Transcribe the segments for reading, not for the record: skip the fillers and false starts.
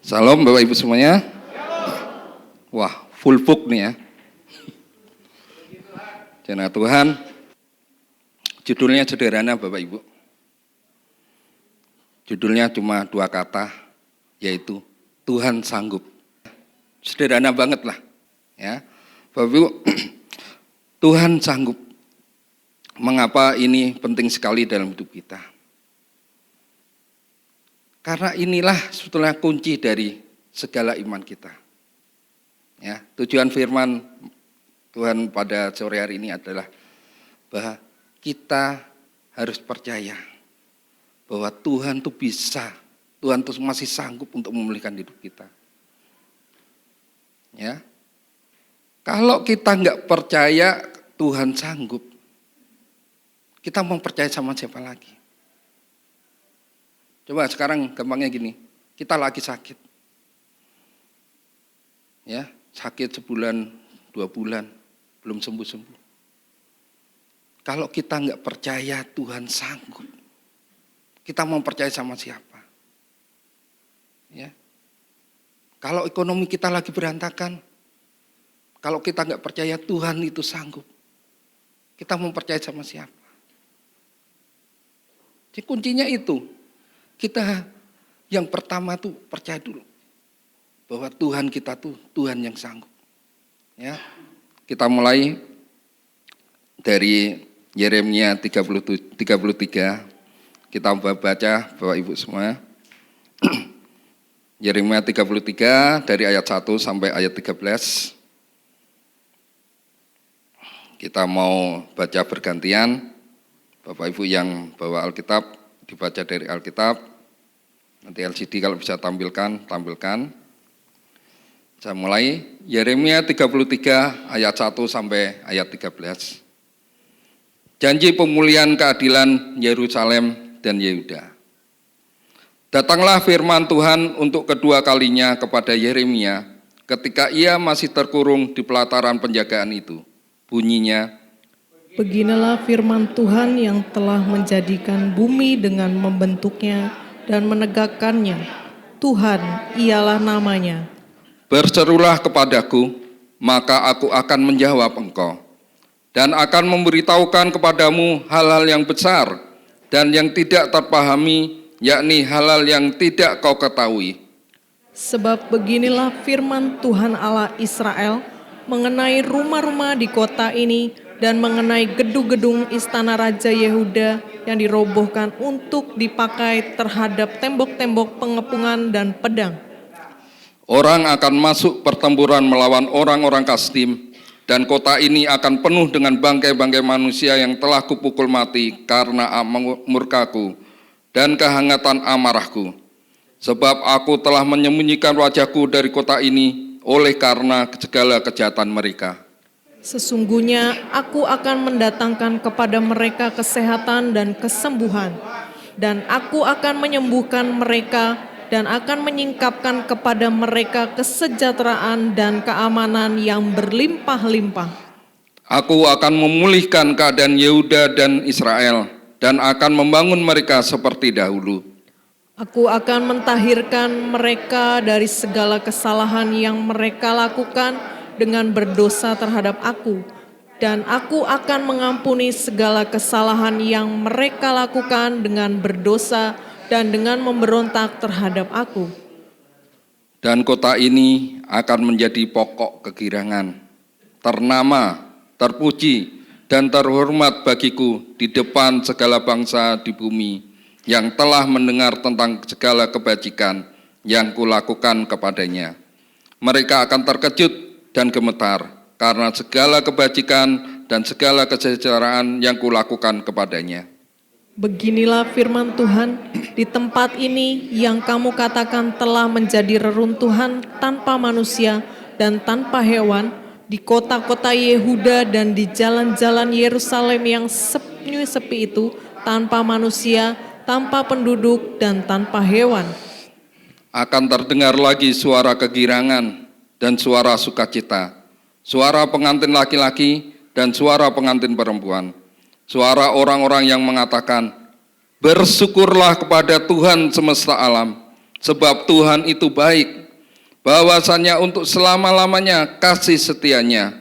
Salam Bapak Ibu semuanya. Wah, full book nih ya. Jana Tuhan. Judulnya sederhana Bapak Ibu. Judulnya cuma 2 kata, yaitu Tuhan sanggup. Sederhana banget lah. Ya, Bapak Ibu, Tuhan sanggup. Mengapa ini penting sekali dalam hidup kita? Karena inilah sebetulnya kunci dari segala iman kita. Ya, tujuan firman Tuhan pada sore hari ini adalah bahwa kita harus percaya bahwa Tuhan itu bisa, Tuhan itu masih sanggup untuk memulihkan hidup kita. Ya, kalau kita nggak percaya Tuhan sanggup, kita mau percaya sama siapa lagi? Coba sekarang gampangnya gini, kita lagi sakit. Ya, sakit sebulan, 2 bulan, belum sembuh-sembuh. Kalau kita nggak percaya Tuhan sanggup, kita mau percaya sama siapa? Ya. Kalau ekonomi kita lagi berantakan, kalau kita nggak percaya Tuhan itu sanggup, kita mau percaya sama siapa? Jadi kuncinya itu. Kita yang pertama tuh percaya dulu bahwa Tuhan kita tuh Tuhan yang sanggup. Ya, kita mulai dari Yeremia 33. Kita baca Bapak Ibu semua. Yeremia 33 dari ayat 1 sampai ayat 13. Kita mau baca bergantian. Bapak Ibu yang bawa Alkitab dibaca dari Alkitab. Nanti LCD kalau bisa tampilkan. Saya mulai Yeremia 33 ayat 1 sampai ayat 13. Janji pemulihan keadilan Yerusalem dan Yehuda. Datanglah firman Tuhan untuk kedua kalinya kepada Yeremia ketika ia masih terkurung di pelataran penjagaan itu. Bunyinya, beginilah firman Tuhan yang telah menjadikan bumi dengan membentuknya dan menegakkannya. Tuhan, ialah namanya. berserulah kepadaku, maka aku akan menjawab engkau, dan akan memberitahukan kepadamu hal-hal yang besar dan yang tidak terpahami, yakni hal-hal yang tidak kau ketahui. Sebab beginilah firman Tuhan Allah Israel mengenai rumah-rumah di kota ini dan mengenai gedung-gedung istana Raja Yehuda yang dirobohkan untuk dipakai terhadap tembok-tembok pengepungan dan pedang. Orang akan masuk pertempuran melawan orang-orang Kasdim, dan kota ini akan penuh dengan bangkai-bangkai manusia yang telah kupukul mati karena murkaku dan kehangatan amarahku. Sebab aku telah menyembunyikan wajahku dari kota ini oleh karena segala kejahatan mereka. Sesungguhnya aku akan mendatangkan kepada mereka kesehatan dan kesembuhan, dan aku akan menyembuhkan mereka dan akan menyingkapkan kepada mereka kesejahteraan dan keamanan yang berlimpah-limpah. Aku akan memulihkan keadaan Yehuda dan Israel dan akan membangun mereka seperti dahulu. Aku akan mentahirkan mereka dari segala kesalahan yang mereka lakukan dengan berdosa terhadap aku, dan aku akan mengampuni segala kesalahan yang mereka lakukan dengan berdosa dan dengan memberontak terhadap aku. Dan kota ini akan menjadi pokok kegirangan, ternama, terpuji, dan terhormat bagiku di depan segala bangsa di bumi yang telah mendengar tentang segala kebajikan yang kulakukan kepadanya. Mereka akan terkejut dan gemetar karena segala kebajikan dan segala kesejahteraan yang kulakukan kepadanya. Beginilah firman Tuhan, di tempat ini yang kamu katakan telah menjadi reruntuhan tanpa manusia dan tanpa hewan, di kota-kota Yehuda dan di jalan-jalan Yerusalem yang sepi itu, tanpa manusia, tanpa penduduk, dan tanpa hewan. Akan terdengar lagi suara kegirangan dan suara sukacita, suara pengantin laki-laki dan suara pengantin perempuan, suara orang-orang yang mengatakan, bersyukurlah kepada Tuhan semesta alam, sebab Tuhan itu baik, bahwasannya untuk selama-lamanya kasih setianya,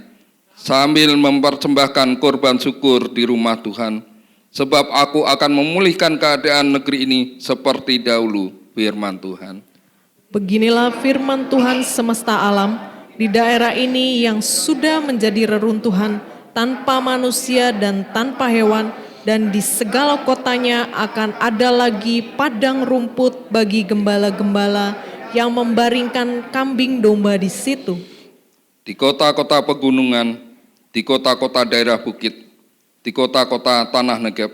sambil mempersembahkan korban syukur di rumah Tuhan. Sebab aku akan memulihkan keadaan negeri ini seperti dahulu, firman Tuhan. Beginilah firman Tuhan semesta alam, di daerah ini yang sudah menjadi reruntuhan, tanpa manusia dan tanpa hewan, dan di segala kotanya akan ada lagi padang rumput bagi gembala-gembala yang membaringkan kambing domba di situ. Di kota-kota pegunungan, di kota-kota daerah bukit, di kota-kota tanah Negeb,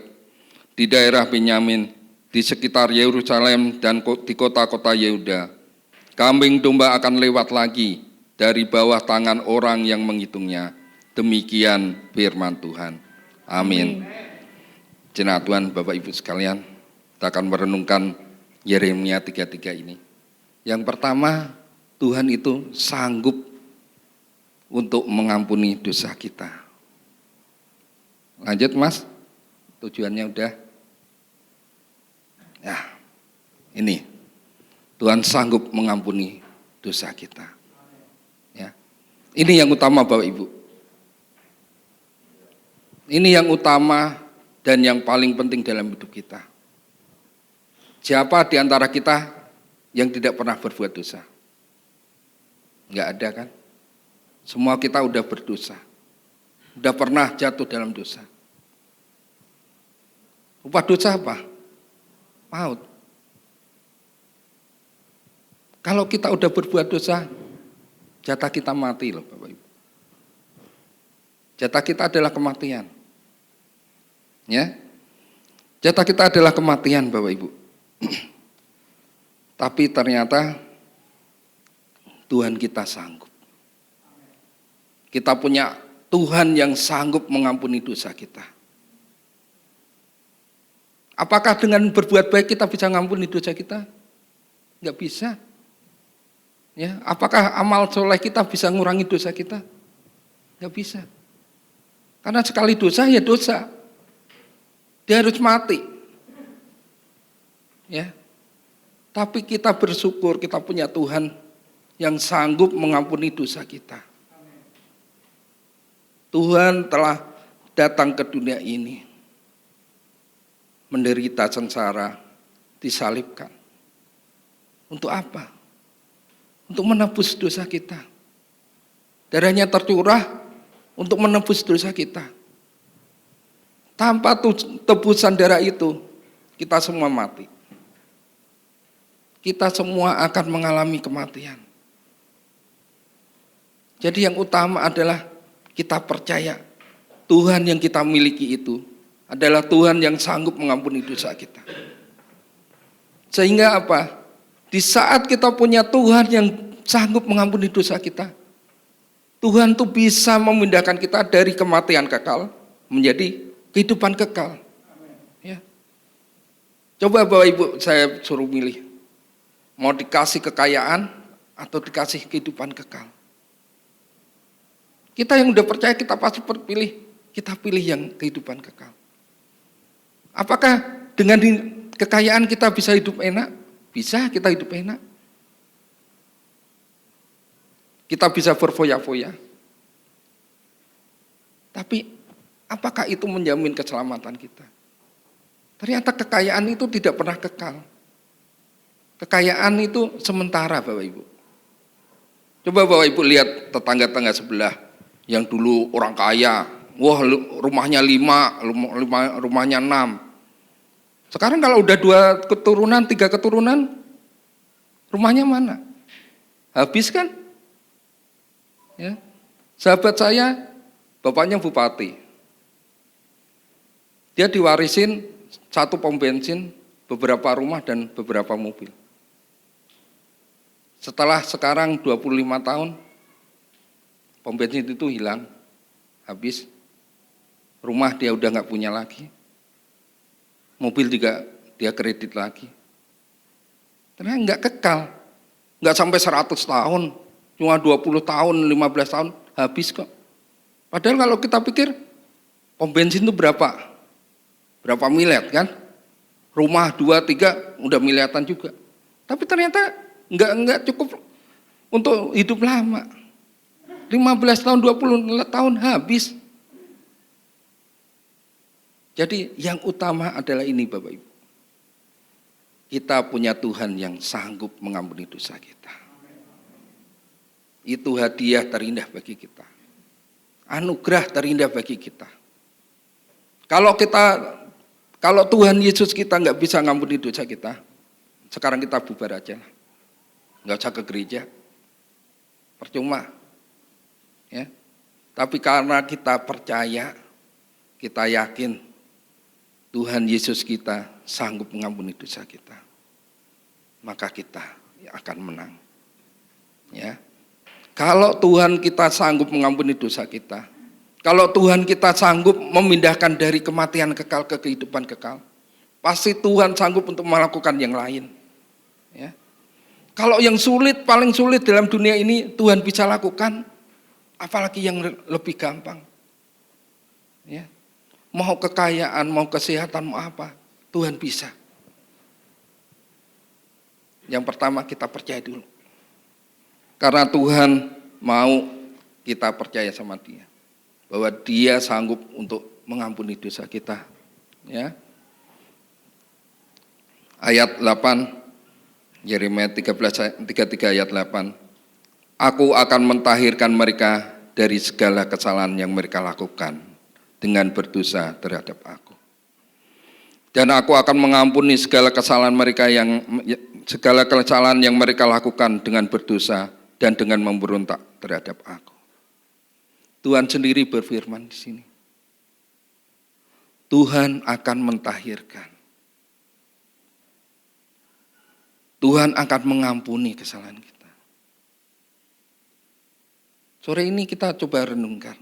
di daerah Benyamin, di sekitar Yerusalem dan di kota-kota Yehuda, kambing domba akan lewat lagi dari bawah tangan orang yang menghitungnya. Demikian firman Tuhan. Amin. Jemaat Tuhan, Bapak Ibu sekalian, kita akan merenungkan Yeremia 33 ini. Yang pertama, Tuhan itu sanggup untuk mengampuni dosa kita. Lanjut Mas, tujuannya udah. Ya, ini Tuhan sanggup mengampuni dosa kita. Ya, ini yang utama Bapak Ibu. Ini yang utama dan yang paling penting dalam hidup kita. Siapa di antara kita yang tidak pernah berbuat dosa? Enggak ada kan? Semua kita udah berdosa. Udah pernah jatuh dalam dosa. Upah dosa apa? Maut. Kalau kita udah berbuat dosa, jatah kita mati loh Bapak Ibu. Jatah kita adalah kematian. Ya. Jatah kita adalah kematian Bapak Ibu. Tapi ternyata Tuhan kita sanggup. Kita punya Tuhan yang sanggup mengampuni dosa kita. Apakah dengan berbuat baik kita bisa mengampuni dosa kita? Enggak bisa. Ya, apakah amal soleh kita bisa ngurangi dosa kita? Enggak bisa. Karena sekali dosa ya dosa. Dia harus mati. Ya. Tapi kita bersyukur kita punya Tuhan yang sanggup mengampuni dosa kita. Tuhan telah datang ke dunia ini, menderita sengsara, disalibkan. Untuk apa? Untuk menebus dosa kita. Darahnya tercurah untuk menebus dosa kita. Tanpa tebusan darah itu, kita semua mati. Kita semua akan mengalami kematian. Jadi yang utama adalah kita percaya Tuhan yang kita miliki itu adalah Tuhan yang sanggup mengampuni dosa kita. Sehingga apa? Di saat kita punya Tuhan yang sanggup mengampuni dosa kita, Tuhan tuh bisa memindahkan kita dari kematian kekal menjadi kehidupan kekal. Ya. Coba Bapak Ibu saya suruh milih, mau dikasih kekayaan atau dikasih kehidupan kekal. Kita yang udah percaya kita pasti kita pilih yang kehidupan kekal. Apakah dengan kekayaan kita bisa hidup enak? Bisa kita hidup enak. Kita bisa berfoya-foya. Tapi apakah itu menjamin keselamatan kita? Ternyata kekayaan itu tidak pernah kekal. Kekayaan itu sementara Bapak Ibu. Coba Bapak Ibu lihat tetangga-tetangga sebelah yang dulu orang kaya, wah rumahnya 5, rumahnya 6. Sekarang kalau udah 2 keturunan, 3 keturunan, rumahnya mana? Habis kan? Ya. Sahabat saya, bapaknya bupati. Dia diwarisin 1 pom bensin, beberapa rumah dan beberapa mobil. Setelah sekarang 25 tahun, pom bensin itu hilang, habis. Rumah dia udah nggak punya lagi. Mobil juga dia kredit lagi. Ternyata nggak kekal. Nggak sampai 100 tahun. Cuma 20 tahun, 15 tahun, habis kok. Padahal kalau kita pikir, pom bensin itu berapa? Berapa miliar kan? Rumah 2, 3 udah miliaran juga. Tapi ternyata enggak cukup untuk hidup lama. 15 tahun, 20 tahun habis. Jadi yang utama adalah ini Bapak Ibu. Kita punya Tuhan yang sanggup mengampuni dosa kita. Itu hadiah terindah bagi kita. Anugerah terindah bagi kita. Kalau Tuhan Yesus kita nggak bisa ngampuni dosa kita, sekarang kita bubar aja lah. Nggak usah ke gereja. Percuma. Ya. Tapi karena kita percaya, kita yakin Tuhan Yesus kita sanggup mengampuni dosa kita, maka kita akan menang. Ya. Kalau Tuhan kita sanggup mengampuni dosa kita, kalau Tuhan kita sanggup memindahkan dari kematian kekal ke kehidupan kekal, pasti Tuhan sanggup untuk melakukan yang lain. Ya. Kalau yang sulit, paling sulit dalam dunia ini Tuhan bisa lakukan, apalagi yang lebih gampang. Ya. Mau kekayaan, mau kesehatan, mau apa, Tuhan bisa. Yang pertama kita percaya dulu. Karena Tuhan mau kita percaya sama Dia. Bahwa Dia sanggup untuk mengampuni dosa kita. Ya. Ayat 8, Yeremia 33 ayat 8. Aku akan mentahirkan mereka dari segala kesalahan yang mereka lakukan dengan berdosa terhadap aku. Dan aku akan mengampuni segala kesalahan yang mereka lakukan dengan berdosa dan dengan memberontak terhadap aku. Tuhan sendiri berfirman di sini. Tuhan akan mentahirkan. Tuhan akan mengampuni kesalahan kita. Sore ini kita coba renungkan.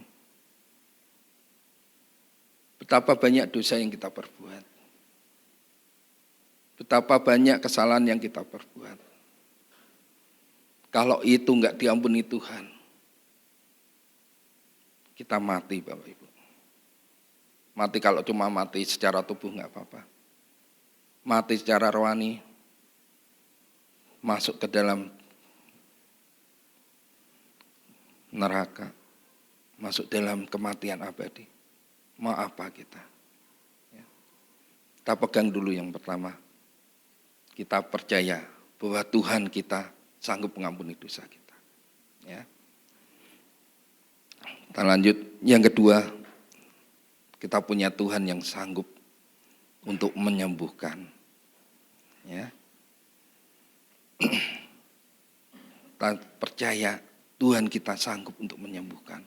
Betapa banyak dosa yang kita perbuat. Betapa banyak kesalahan yang kita perbuat. Kalau itu enggak diampuni Tuhan, kita mati Bapak Ibu. Mati kalau cuma mati secara tubuh enggak apa-apa. Mati secara rohani, masuk ke dalam neraka, masuk dalam kematian abadi. Mau apa kita? Ya. Kita pegang dulu yang pertama. Kita percaya bahwa Tuhan kita sanggup mengampuni dosa kita. Ya. Kita lanjut. Yang kedua, kita punya Tuhan yang sanggup untuk menyembuhkan. Ya. Kita percaya Tuhan kita sanggup untuk menyembuhkan.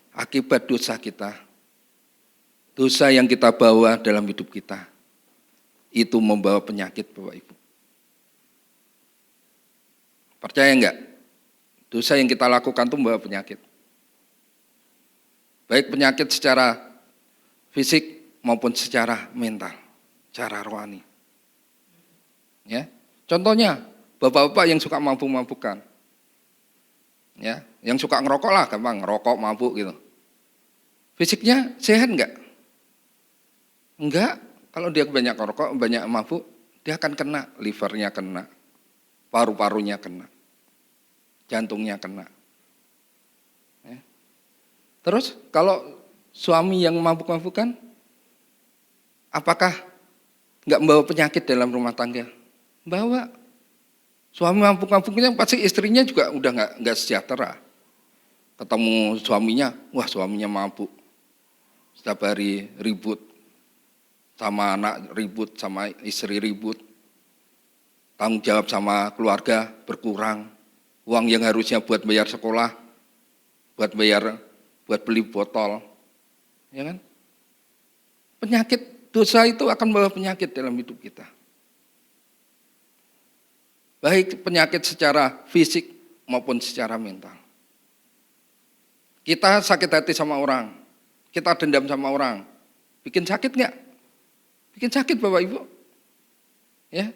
Akibat dosa kita, dosa yang kita bawa dalam hidup kita, itu membawa penyakit Bapak Ibu. Percaya enggak? Dosa yang kita lakukan itu membawa penyakit. Baik penyakit secara fisik maupun secara mental, secara rohani. Ya, contohnya bapak-bapak yang suka mabuk-mabukan. Ya, yang suka ngerokok lah, gampang ngerokok, mabuk gitu. Fisiknya sehat enggak? Enggak. Kalau dia banyak ngerokok, banyak mabuk, dia akan kena, livernya kena, paru-parunya kena, jantungnya kena. Ya. Terus kalau suami yang mabuk-mabukan, apakah enggak membawa penyakit dalam rumah tangga? Bawa. Suami mabuk-mabuknya pasti istrinya juga udah enggak sejahtera. Ketemu suaminya, wah suaminya mabuk. Setiap hari ribut. Sama anak ribut, sama istri ribut. Tanggung jawab sama keluarga berkurang. Uang yang harusnya buat bayar sekolah, buat beli botol. Ya kan? Penyakit dosa itu akan membawa penyakit dalam hidup kita. Baik penyakit secara fisik maupun secara mental. Kita sakit hati sama orang, kita dendam sama orang, bikin sakit enggak? Bikin sakit Bapak Ibu. Ya.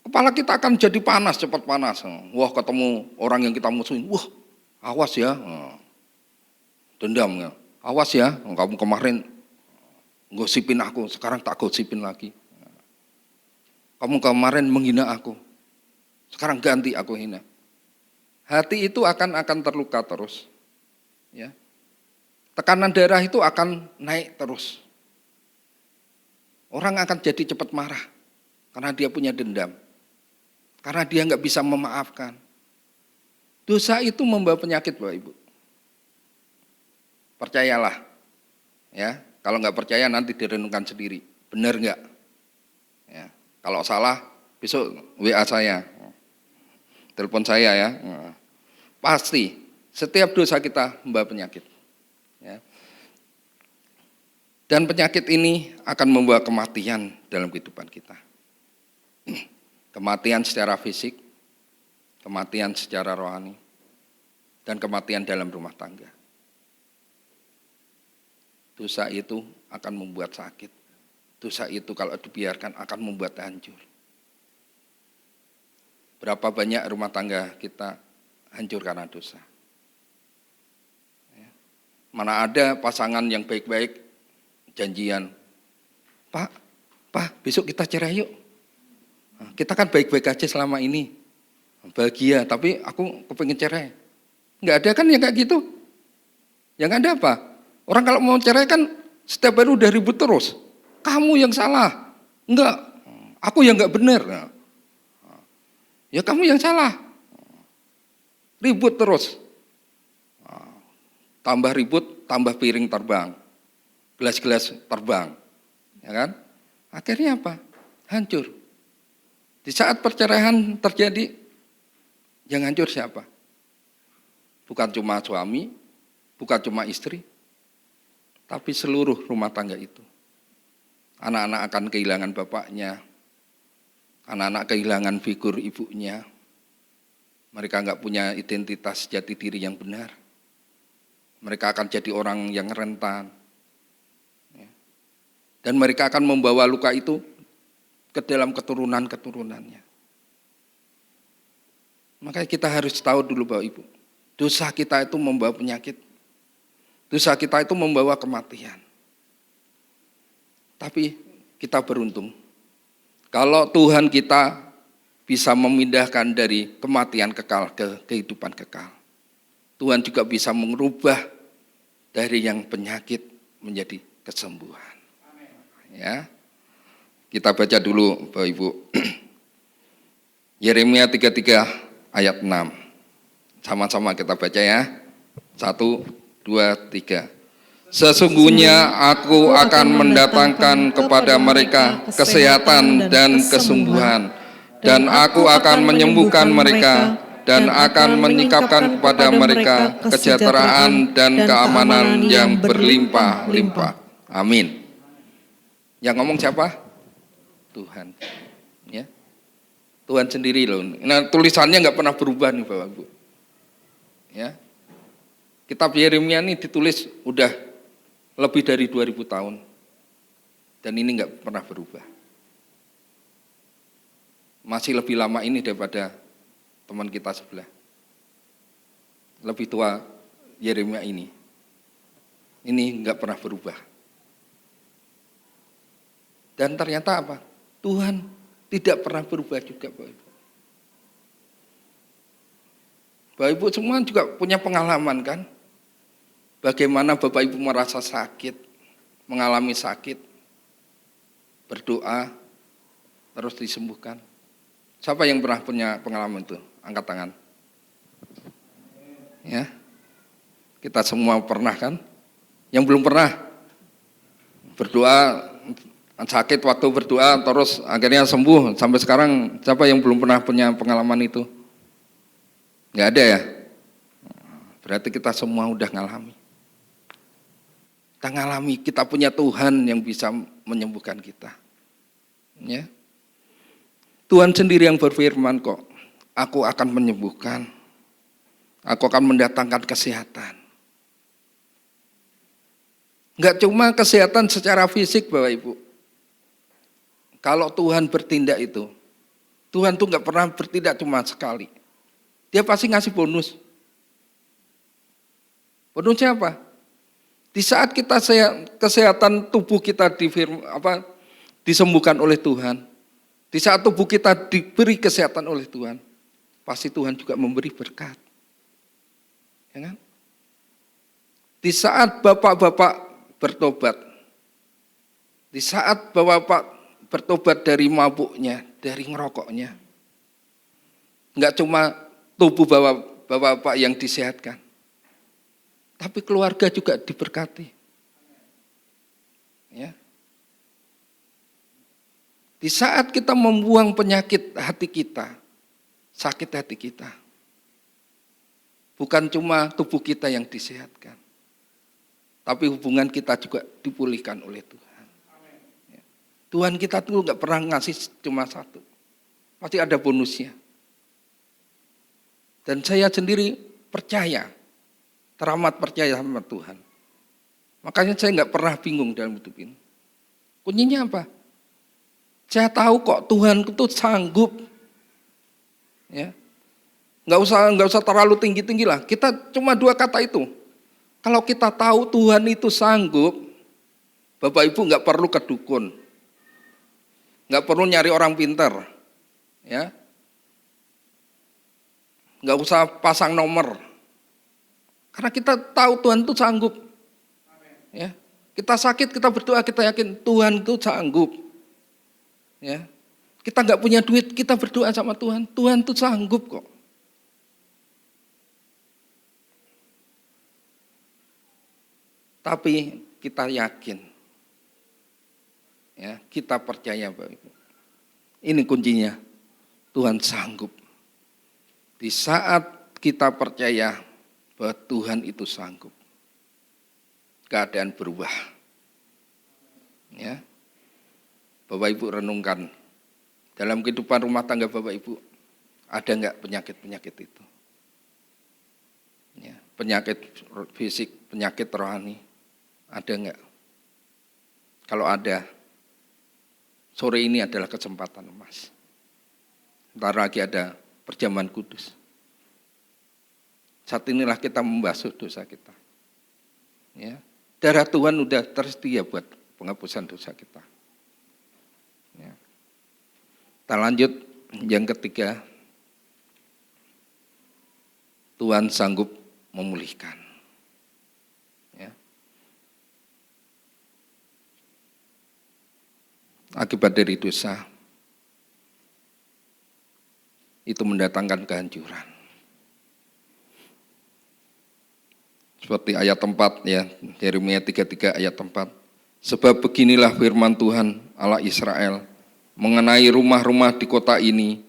Kepala kita akan jadi panas, cepat panas. Wah ketemu orang yang kita musuhin, wah awas ya, dendam ya. Awas ya, kamu kemarin gosipin aku, sekarang tak gosipin lagi. Kamu kemarin menghina aku, sekarang ganti aku hina. Hati itu akan terluka terus. Ya. Tekanan darah itu akan naik terus. Orang akan jadi cepat marah karena dia punya dendam. Karena dia nggak bisa memaafkan. Dosa itu membawa penyakit, Bapak Ibu. Percayalah. Ya, kalau nggak percaya nanti direnungkan sendiri. Benar nggak? Ya, kalau salah besok WA saya, telepon saya ya. Pasti setiap dosa kita membawa penyakit. Ya. Dan penyakit ini akan membawa kematian dalam kehidupan kita. Kematian secara fisik, kematian secara rohani, dan kematian dalam rumah tangga. Dosa itu akan membuat sakit. Dosa itu kalau dibiarkan akan membuat hancur. Berapa banyak rumah tangga kita hancur karena dosa. Mana ada pasangan yang baik-baik janjian, Pak, besok kita cerai yuk. Kita kan baik-baik aja selama ini, bahagia, tapi aku kepengen cerai. Nggak ada kan yang kayak gitu. Yang ada apa? Orang kalau mau cerai kan setiap hari udah ribut terus. Kamu yang salah. Enggak, aku yang nggak benar. Ya kamu yang salah. Ribut terus. Tambah ribut, tambah piring terbang. Gelas-gelas terbang. Ya kan? Akhirnya apa? Hancur. Di saat perceraian terjadi, yang hancur siapa? Bukan cuma suami, bukan cuma istri, tapi seluruh rumah tangga itu. Anak-anak akan kehilangan bapaknya, anak-anak kehilangan figur ibunya, mereka nggak punya identitas jati diri yang benar, mereka akan jadi orang yang rentan, dan mereka akan membawa luka itu ke dalam keturunan-keturunannya. Makanya kita harus tahu dulu Bapak Ibu, dosa kita itu membawa penyakit, dosa kita itu membawa kematian. Tapi kita beruntung, kalau Tuhan kita bisa memindahkan dari kematian kekal ke kehidupan kekal. Tuhan juga bisa mengubah dari yang penyakit menjadi kesembuhan. Ya. Kita baca dulu Bapak Ibu. Yeremia 33 ayat 6. Sama-sama kita baca ya. 1, 2, 3. Sesungguhnya aku akan mendatangkan kepada mereka kesehatan dan kesembuhan, dan aku akan menyembuhkan mereka, dan akan menyingkapkan kepada mereka kesejahteraan dan keamanan yang berlimpah-limpah. Amin. Yang ngomong siapa? Tuhan, ya, Tuhan sendiri loh. Nah tulisannya nggak pernah berubah nih Bapak Ibu. Ya, kitab Yeremia ini ditulis udah lebih dari 2000 tahun, dan ini nggak pernah berubah. Masih lebih lama ini daripada teman kita sebelah. Lebih tua Yeremia ini nggak pernah berubah. Dan ternyata apa? Tuhan tidak pernah berubah juga Bapak Ibu. Bapak Ibu semua juga punya pengalaman kan? Bagaimana Bapak Ibu merasa sakit, mengalami sakit, berdoa, terus disembuhkan. Siapa yang pernah punya pengalaman itu? Angkat tangan. Ya, kita semua pernah kan? Yang belum pernah berdoa, sakit waktu berdoa terus akhirnya sembuh sampai sekarang, siapa yang belum pernah punya pengalaman itu? Nggak ada ya? Berarti kita semua udah ngalami. Kita ngalami, kita punya Tuhan yang bisa menyembuhkan kita. Ya. Tuhan sendiri yang berfirman kok, aku akan menyembuhkan, aku akan mendatangkan kesehatan. Enggak cuma kesehatan secara fisik Bapak Ibu. Kalau Tuhan bertindak itu, Tuhan tuh enggak pernah bertindak cuma sekali. Dia pasti ngasih bonus. Bonusnya apa? Di saat kita kesehatan tubuh kita disembuhkan oleh Tuhan, Di saat tubuh kita diberi kesehatan oleh Tuhan, pasti Tuhan juga memberi berkat. Ya kan? Di saat bapak-bapak bertobat, di saat bapak-bapak bertobat dari mabuknya, dari ngerokoknya, enggak cuma tubuh bapak-bapak yang disehatkan, tapi keluarga juga diberkati. Ya. Di saat kita membuang penyakit hati kita, sakit hati kita, bukan cuma tubuh kita yang disehatkan, tapi hubungan kita juga dipulihkan oleh Tuhan. Ya. Tuhan kita tuh nggak pernah ngasih cuma satu, pasti ada bonusnya. Dan saya sendiri percaya, teramat percaya sama Tuhan. Makanya saya nggak pernah bingung dalam hidup ini. Kuncinya apa? Saya tahu kok Tuhan itu sanggup. Ya. Nggak usah terlalu tinggi-tinggi lah. Kita cuma 2 kata itu. Kalau kita tahu Tuhan itu sanggup, Bapak Ibu nggak perlu ke dukun. Nggak perlu nyari orang pintar. Ya. Nggak usah pasang nomor. Karena kita tahu Tuhan itu sanggup. Ya. Kita sakit, kita berdoa, kita yakin Tuhan itu sanggup. Ya, kita nggak punya duit, kita berdoa sama Tuhan. Tuhan tuh sanggup kok. Tapi kita yakin, ya, kita percaya, Bapak Ibu. Ini kuncinya, Tuhan sanggup. Di saat kita percaya bahwa Tuhan itu sanggup, keadaan berubah. Ya. Bapak Ibu renungkan, dalam kehidupan rumah tangga Bapak Ibu, ada enggak penyakit-penyakit itu? Ya, penyakit fisik, penyakit rohani, ada enggak? Kalau ada, sore ini adalah kesempatan emas. Ntar lagi ada perjamuan kudus. Saat inilah kita membasuh dosa kita. Ya, darah Tuhan udah tersedia buat penghapusan dosa kita. Ya. Kita lanjut yang ketiga, Tuhan sanggup memulihkan. Ya. Akibat dari dosa itu mendatangkan kehancuran. Seperti ayat 4 ya, Yeremia 33 ayat 4. Sebab beginilah firman Tuhan Allah Israel mengenai rumah-rumah di kota ini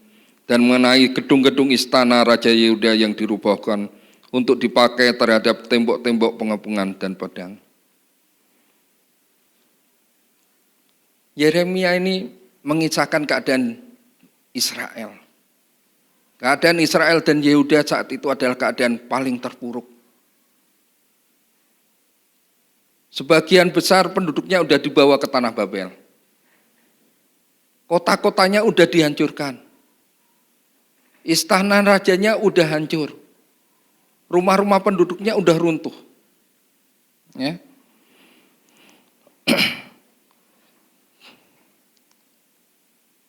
dan mengenai gedung-gedung istana Raja Yehuda yang dirubuhkan untuk dipakai terhadap tembok-tembok pengepungan dan pedang. Yeremia ini mengisahkan keadaan Israel. Keadaan Israel dan Yehuda saat itu adalah keadaan paling terpuruk. Sebagian besar penduduknya sudah dibawa ke tanah Babel. Kota-kotanya udah dihancurkan. Istana rajanya udah hancur. Rumah-rumah penduduknya udah runtuh. Ya.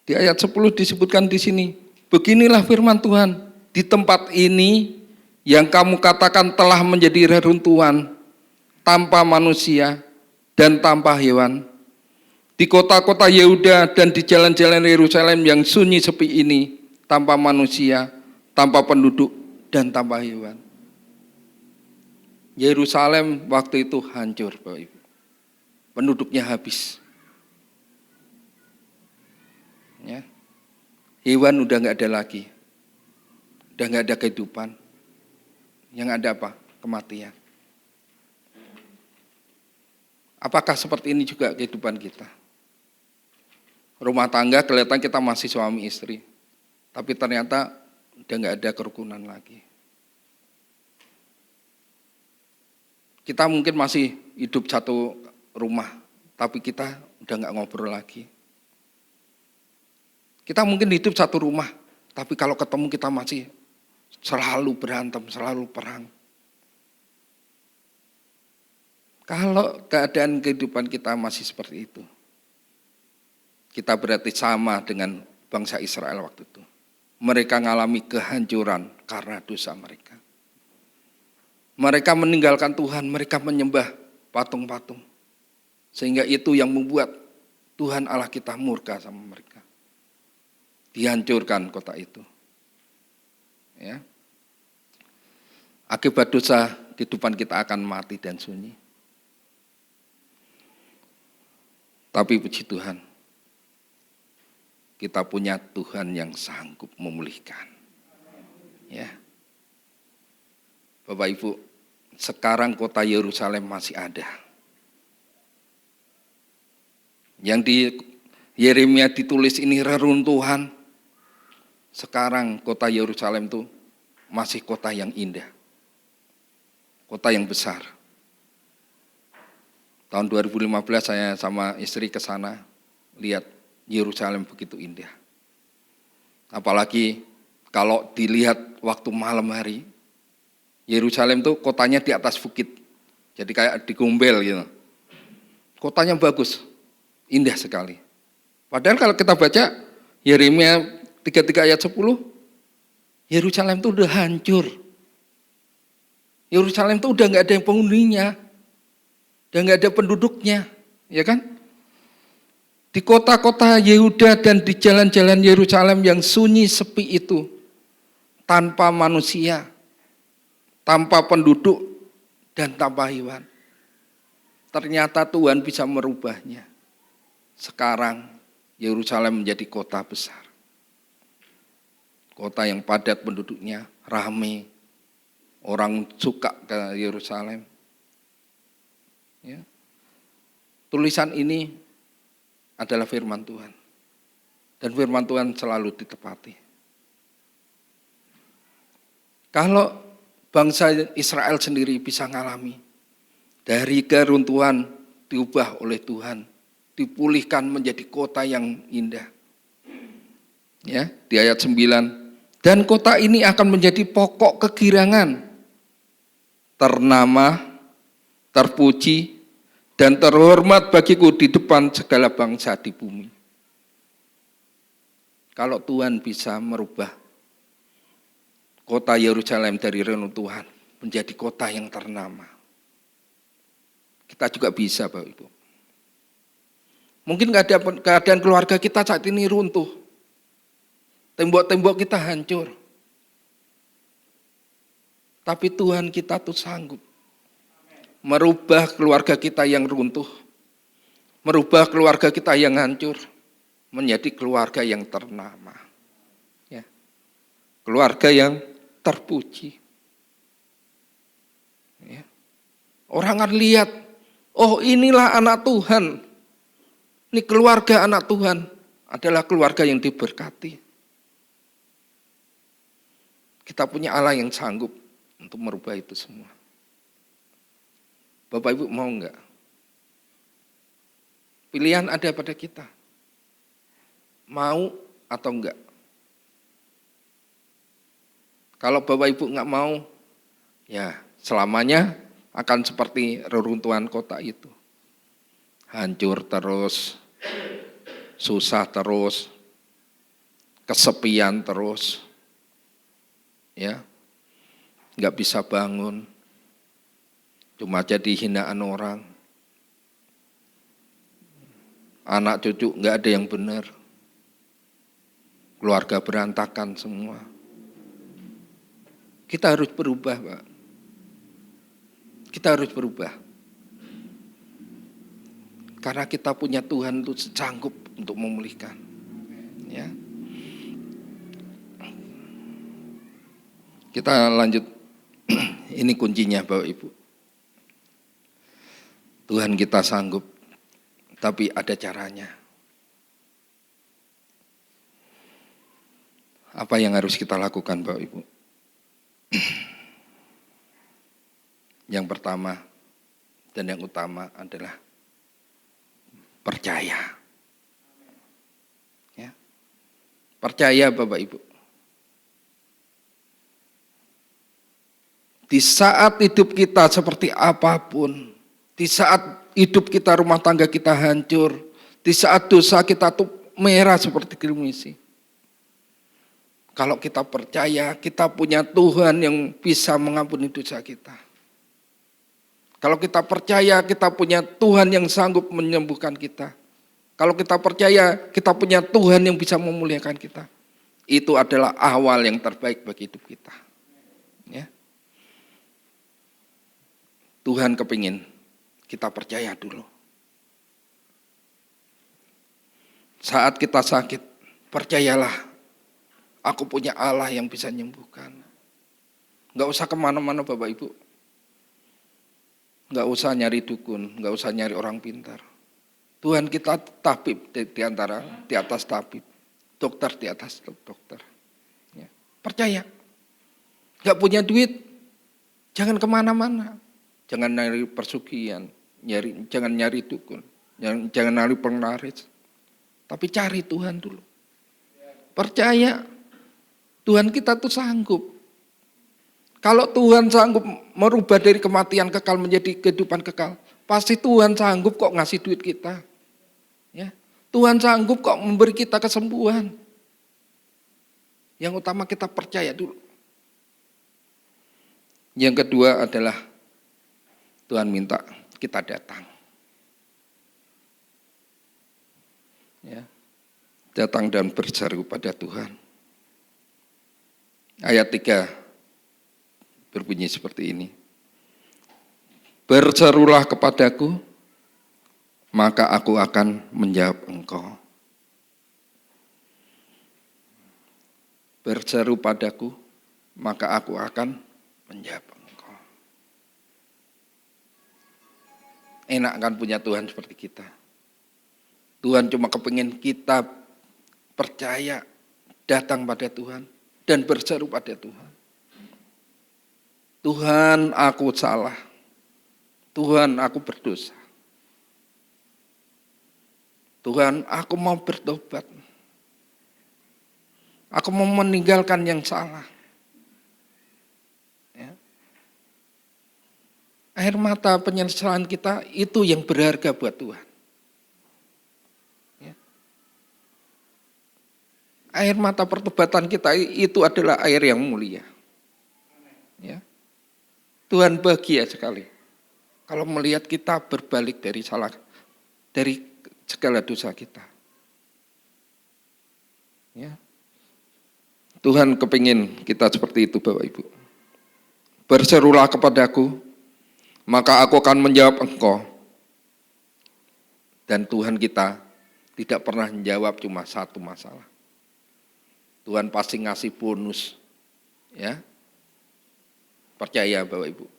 Di ayat 10 disebutkan di sini, beginilah firman Tuhan, di tempat ini yang kamu katakan telah menjadi reruntuhan tanpa manusia dan tanpa hewan. Di kota-kota Yehuda dan di jalan-jalan Yerusalem yang sunyi sepi ini, tanpa manusia, tanpa penduduk, dan tanpa hewan. Yerusalem waktu itu hancur, Bapak Ibu. Penduduknya habis. Ya. Hewan udah nggak ada lagi. Udah nggak ada kehidupan. Yang ada apa? Kematian. Apakah seperti ini juga kehidupan kita? Rumah tangga kelihatan kita masih suami istri, tapi ternyata udah nggak ada kerukunan lagi. Kita mungkin masih hidup satu rumah, tapi kita udah nggak ngobrol lagi. Kita mungkin hidup satu rumah, tapi kalau ketemu kita masih selalu berantem, selalu perang. Kalau keadaan kehidupan kita masih seperti itu, kita berarti sama dengan bangsa Israel waktu itu. Mereka mengalami kehancuran karena dosa mereka. Mereka meninggalkan Tuhan, mereka menyembah patung-patung. Sehingga itu yang membuat Tuhan Allah kita murka sama mereka. Dihancurkan kota itu. Ya. Akibat dosa, kehidupan kita akan mati dan sunyi. Tapi puji Tuhan, kita punya Tuhan yang sanggup memulihkan. Ya. Bapak Ibu, sekarang kota Yerusalem masih ada. Yang di Yeremia ditulis ini reruntuhan. Sekarang kota Yerusalem itu masih kota yang indah. Kota yang besar. Tahun 2015 saya sama istri ke sana, lihat Yerusalem begitu indah. Apalagi kalau dilihat waktu malam hari, Yerusalem tuh kotanya di atas bukit. Jadi kayak digombel gitu. Kotanya bagus, indah sekali. Padahal kalau kita baca Yeremia 33 ayat 10, Yerusalem tuh udah hancur. Yerusalem tuh udah nggak ada yang penghuninya, udah nggak ada penduduknya, ya kan? Di kota-kota Yehuda dan di jalan-jalan Yerusalem yang sunyi sepi itu, tanpa manusia, tanpa penduduk, dan tanpa hewan. Ternyata Tuhan bisa merubahnya. Sekarang Yerusalem menjadi kota besar. Kota yang padat penduduknya, ramai. Orang suka ke Yerusalem. Ya. Tulisan ini adalah firman Tuhan. Dan firman Tuhan selalu ditepati. Kalau bangsa Israel sendiri bisa mengalami dari keruntuhan diubah oleh Tuhan, dipulihkan menjadi kota yang indah. Ya, di ayat 9, dan kota ini akan menjadi pokok kegirangan, ternama, terpuji, dan terhormat bagiku di depan segala bangsa di bumi. Kalau Tuhan bisa merubah kota Yerusalem dari reruntuhan menjadi kota yang ternama, kita juga bisa, Bapak Ibu. Mungkin keadaan keluarga kita saat ini runtuh, tembok-tembok kita hancur, tapi Tuhan kita tuh sanggup merubah keluarga kita yang runtuh, merubah keluarga kita yang hancur, menjadi keluarga yang ternama, ya. Keluarga yang terpuji. Ya. Orang akan lihat, oh inilah anak Tuhan, ini keluarga anak Tuhan, adalah keluarga yang diberkati. Kita punya Allah yang sanggup untuk merubah itu semua. Bapak Ibu mau enggak? Pilihan ada pada kita. Mau atau enggak? Kalau Bapak Ibu enggak mau, ya selamanya akan seperti reruntuhan kota itu. Hancur terus, susah terus, kesepian terus. Ya. Enggak bisa bangun. Cuma jadi hinaan orang. Anak cucu enggak ada yang benar. Keluarga berantakan semua. Kita harus berubah, Pak. Kita harus berubah. Karena kita punya Tuhan itu sanggup untuk memulihkan. Ya. Kita lanjut. Ini kuncinya, Bapak Ibu. Tuhan kita sanggup, tapi ada caranya. Apa yang harus kita lakukan, Bapak Ibu? Yang pertama dan yang utama adalah percaya. Ya. Percaya, Bapak Ibu. Di saat hidup kita seperti apapun, di saat hidup kita, rumah tangga kita hancur, di saat dosa kita tuh merah seperti gerimis, Kalau kita percaya kita punya Tuhan yang bisa mengampuni dosa kita. Kalau kita percaya kita punya Tuhan yang sanggup menyembuhkan kita. Kalau kita percaya kita punya Tuhan yang bisa memuliakan kita. Itu adalah awal yang terbaik bagi hidup kita. Ya. Tuhan kepingin kita percaya dulu. Saat kita sakit, percayalah, aku punya Allah yang bisa menyembuhkan. Enggak usah kemana-mana Bapak Ibu. Enggak usah nyari dukun, enggak usah nyari orang pintar. Tuhan kita tabib di atas tabib, dokter di atas dokter. Ya. Percaya. Enggak punya duit, jangan kemana-mana. Jangan nyari persugihan, jangan nyari dukun, jangan nyari penglaris. Tapi cari Tuhan dulu. Percaya, Tuhan kita tuh sanggup. Kalau Tuhan sanggup merubah dari kematian kekal menjadi kehidupan kekal, pasti Tuhan sanggup kok ngasih duit kita. Ya, Tuhan sanggup kok memberi kita kesembuhan. Yang utama kita percaya dulu. Yang kedua adalah Tuhan minta kita datang. Ya, datang dan berseru pada Tuhan. Ayat 3 berbunyi seperti ini. Berserulah kepadaku, maka aku akan menjawab engkau. Berseru padaku, maka aku akan menjawab engkau. Enak kan punya Tuhan seperti kita. Tuhan cuma kepingin kita percaya, datang pada Tuhan, dan berseru pada Tuhan. Tuhan, aku salah. Tuhan, aku berdosa. Tuhan, aku mau bertobat. Aku mau meninggalkan yang salah. Ya. Air mata penyesalan kita itu yang berharga buat Tuhan. Ya. Air mata pertobatan kita itu adalah air yang mulia. Ya. Tuhan bahagia sekali kalau melihat kita berbalik dari segala dosa kita. Ya. Tuhan kepingin kita seperti itu Bapak Ibu. Berserulah kepadaku, maka aku akan menjawab engkau. Dan Tuhan kita tidak pernah menjawab cuma satu masalah. Tuhan pasti ngasih bonus. Ya. Percaya Bapak Ibu.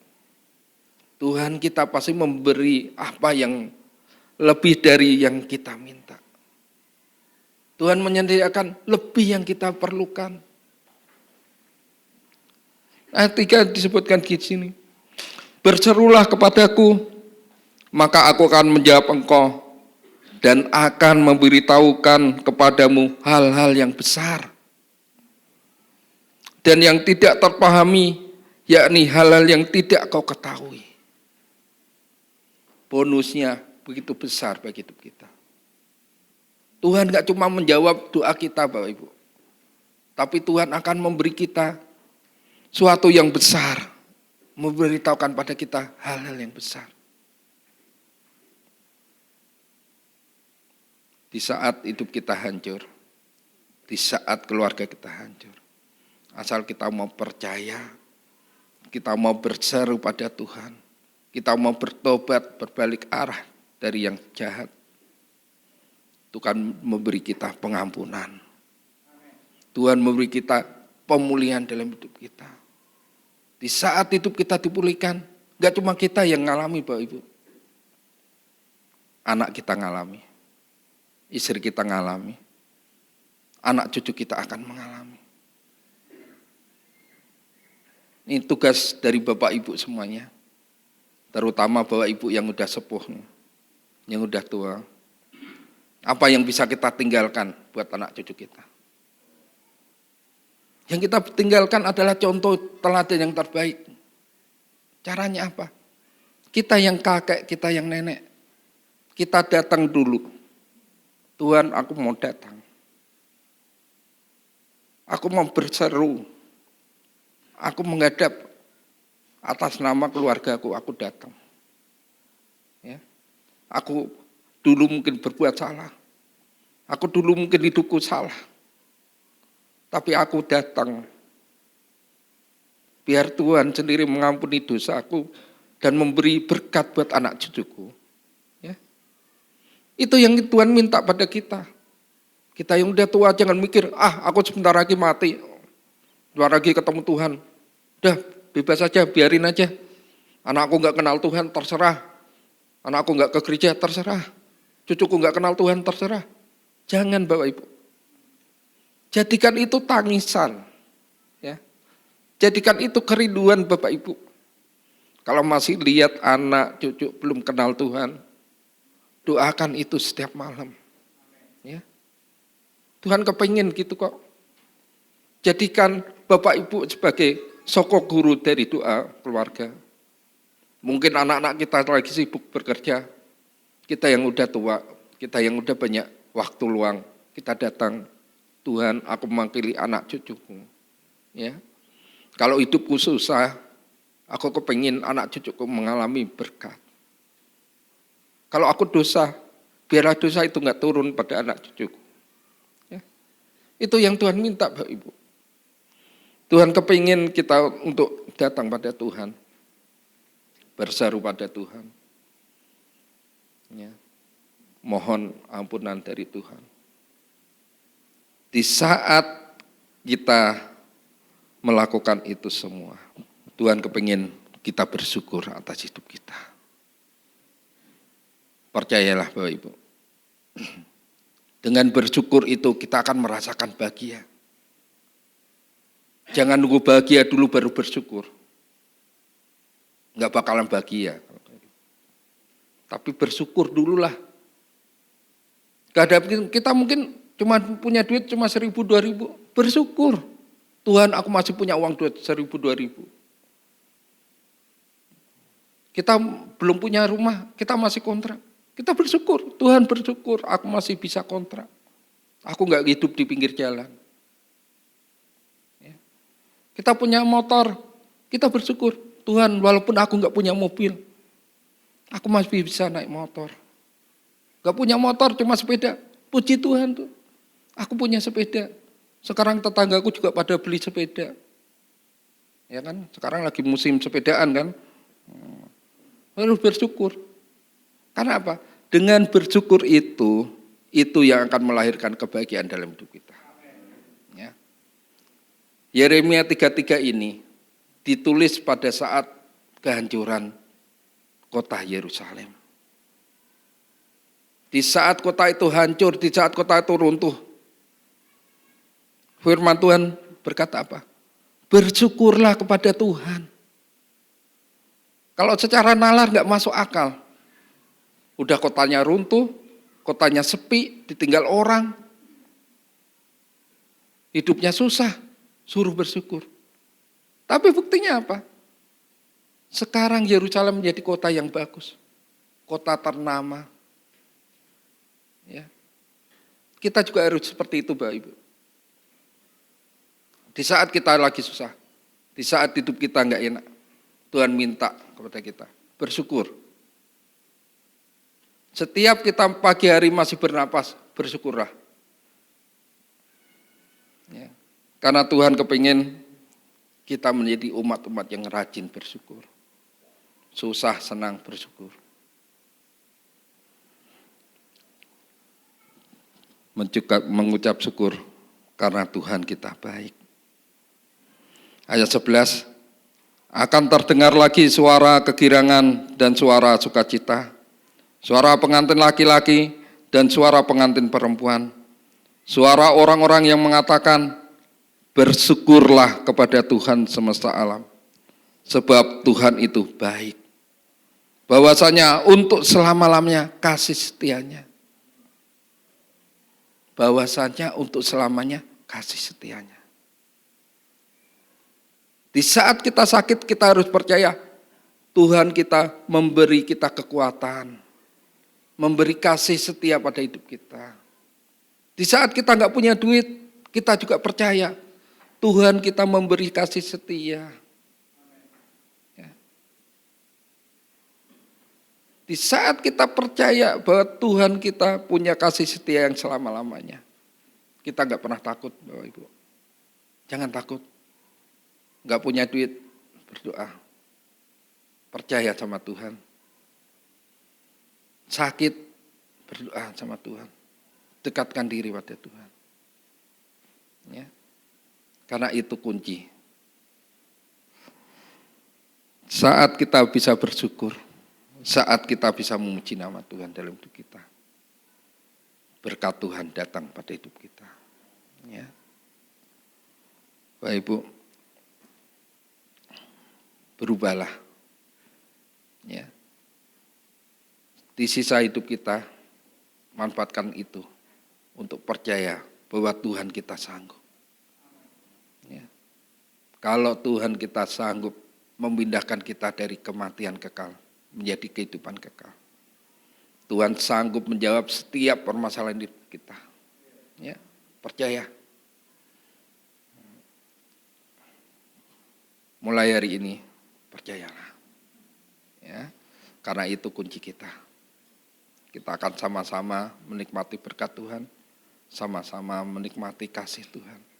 Tuhan kita pasti memberi apa yang lebih dari yang kita minta. Tuhan menyediakan lebih yang kita perlukan. Ayat 3 disebutkan di sini. Berserulah kepadaku, maka aku akan menjawab engkau dan akan memberitahukan kepadamu hal-hal yang besar dan yang tidak terpahami, yakni hal-hal yang tidak kau ketahui. Bonusnya begitu besar bagi hidup kita. Tuhan gak cuma menjawab doa kita Bapak Ibu, tapi Tuhan akan memberi kita suatu yang besar, memberitahukan pada kita hal-hal yang besar. Di saat hidup kita hancur, di saat keluarga kita hancur, asal kita mau percaya, kita mau berseru pada Tuhan, kita mau bertobat, berbalik arah dari yang jahat, Tuhan memberi kita pengampunan. Tuhan memberi kita pemulihan dalam hidup kita. Di saat hidup kita dipulihkan, gak cuma kita yang ngalami Bapak Ibu. Anak kita ngalami, istri kita ngalami, anak cucu kita akan mengalami. Ini tugas dari Bapak Ibu semuanya. Terutama Bapak Ibu yang udah sepuh, yang udah tua. Apa yang bisa kita tinggalkan buat anak cucu kita? Yang kita tinggalkan adalah contoh teladan yang terbaik. Caranya apa? Kita yang kakek, kita yang nenek, kita datang dulu. Tuhan, aku mau datang. Aku mau berseru, aku menghadap atas nama keluargaku, aku datang. Ya. Aku dulu mungkin berbuat salah, aku dulu mungkin hidupku salah, tapi aku datang. Biar Tuhan sendiri mengampuni dosaku dan memberi berkat buat anak cucuku. Ya. Itu yang Tuhan minta pada kita. Kita yang udah tua jangan mikir, aku sebentar lagi mati, sebentar lagi ketemu Tuhan. Udah bebas aja, biarin aja. Anakku gak kenal Tuhan, terserah. Anakku gak ke gereja, terserah. Cucuku gak kenal Tuhan, terserah. Jangan Bapak Ibu. Jadikan itu tangisan. Ya. Jadikan itu kerinduan Bapak Ibu. Kalau masih lihat anak cucu belum kenal Tuhan, doakan itu setiap malam. Ya. Tuhan kepingin gitu kok. Jadikan Bapak Ibu sebagai sokok guru dari doa keluarga. Mungkin anak-anak kita lagi sibuk bekerja. Kita yang udah tua, kita yang udah banyak waktu luang, kita datang. Tuhan, aku mewakili anak cucuku. Ya. Kalau hidupku susah, aku kepingin anak cucuku mengalami berkat. Kalau aku dosa, biarlah dosa itu enggak turun pada anak cucuku. Itu yang Tuhan minta Bapak Ibu. Tuhan kepingin kita untuk datang pada Tuhan. Berseru pada Tuhan. Ya. Mohon ampunan dari Tuhan. Di saat kita melakukan itu semua, Tuhan kepingin kita bersyukur atas hidup kita. Percayalah Bapak Ibu. Dengan bersyukur itu kita akan merasakan bahagia. Jangan nunggu bahagia dulu baru bersyukur. Enggak bakalan bahagia. Tapi bersyukur dululah. Kita mungkin cuma punya duit cuma 1.000, 2.000. Bersyukur. Tuhan, aku masih punya uang duit 1.000, 2.000. Kita belum punya rumah, kita masih kontrak. Kita bersyukur, Tuhan bersyukur, aku masih bisa kontrak. Aku enggak hidup di pinggir jalan. Ya. Kita punya motor, kita bersyukur. Tuhan, walaupun aku enggak punya mobil, aku masih bisa naik motor. Enggak punya motor, cuma sepeda. Puji Tuhan tuh, aku punya sepeda. Sekarang tetanggaku juga pada beli sepeda. Ya kan, sekarang lagi musim sepedaan kan. Harus bersyukur. Karena apa? Dengan bersyukur itu yang akan melahirkan kebahagiaan dalam hidup kita. Ya. Yeremia 3:3 ini ditulis pada saat kehancuran kota Yerusalem. Di saat kota itu hancur, di saat kota itu runtuh, firman Tuhan berkata apa? Bersyukurlah kepada Tuhan. Kalau secara nalar enggak masuk akal. Udah kotanya runtuh, kotanya sepi, ditinggal orang. Hidupnya susah, suruh bersyukur. Tapi buktinya apa? Sekarang Yerusalem menjadi kota yang bagus. Kota ternama. Ya. Kita juga harus seperti itu Bapak Ibu. Di saat kita lagi susah, di saat hidup kita enggak enak, Tuhan minta kepada kita, bersyukur. Setiap kita pagi hari masih bernapas, bersyukurlah. Ya. Karena Tuhan kepingin kita menjadi umat-umat yang rajin bersyukur. Susah, senang, bersyukur. Mengucap syukur karena Tuhan kita baik. Ayat 11, akan terdengar lagi suara kegirangan dan suara sukacita. Suara pengantin laki-laki dan suara pengantin perempuan. Suara orang-orang yang mengatakan, bersyukurlah kepada Tuhan semesta alam. Sebab Tuhan itu baik. Bahwasanya untuk selama-lamanya kasih setianya. Bahwasanya untuk selamanya kasih setianya. Di saat kita sakit kita harus percaya, Tuhan kita memberi kita kekuatan. Memberi kasih setia pada hidup kita. Di saat kita enggak punya duit, kita juga percaya Tuhan kita memberi kasih setia. Ya. Di saat kita percaya bahwa Tuhan kita punya kasih setia yang selama-lamanya, kita nggak pernah takut, Bapak Ibu. Jangan takut. Nggak punya duit, berdoa. Percaya sama Tuhan. Sakit, berdoa sama Tuhan. Dekatkan diri pada Tuhan. Ya. Karena itu kunci. Saat kita bisa bersyukur, saat kita bisa memuji nama Tuhan dalam hidup kita, berkat Tuhan datang pada hidup kita. Ya. Bapak Ibu, berubahlah. Ya. Di sisa hidup kita, manfaatkan itu untuk percaya bahwa Tuhan kita sanggup. Ya. Kalau Tuhan kita sanggup memindahkan kita dari kematian kekal menjadi kehidupan kekal, Tuhan sanggup menjawab setiap permasalahan hidup kita. Ya, percaya. Mulai hari ini, percayalah. Ya, karena itu kunci kita. Kita akan sama-sama menikmati berkat Tuhan, sama-sama menikmati kasih Tuhan.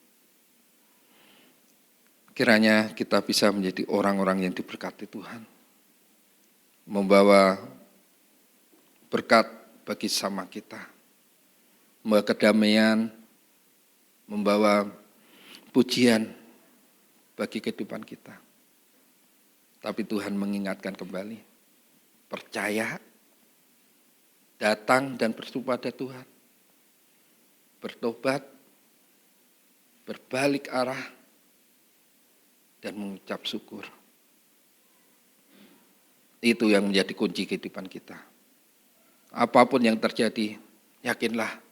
Kiranya kita bisa menjadi orang-orang yang diberkati Tuhan, membawa berkat bagi sama kita, membawa kedamaian, membawa pujian bagi kehidupan kita. Tapi Tuhan mengingatkan kembali, percaya, datang dan bersumpah pada Tuhan, bertobat, berbalik arah, dan mengucap syukur. Itu yang menjadi kunci kehidupan kita. Apapun yang terjadi, yakinlah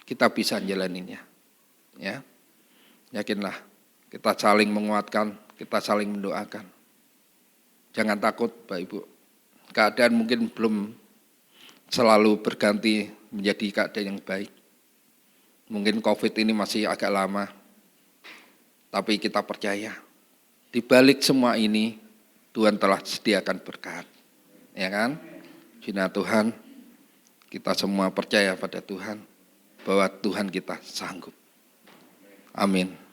kita bisa jalaninnya. Ya, yakinlah kita saling menguatkan, kita saling mendoakan. Jangan takut, Bapak Ibu. Keadaan mungkin belum selalu berganti menjadi keadaan yang baik. Mungkin COVID ini masih agak lama, tapi kita percaya di balik semua ini Tuhan telah sediakan berkat, ya kan? Jina Tuhan, kita semua percaya pada Tuhan bahwa Tuhan kita sanggup. Amin.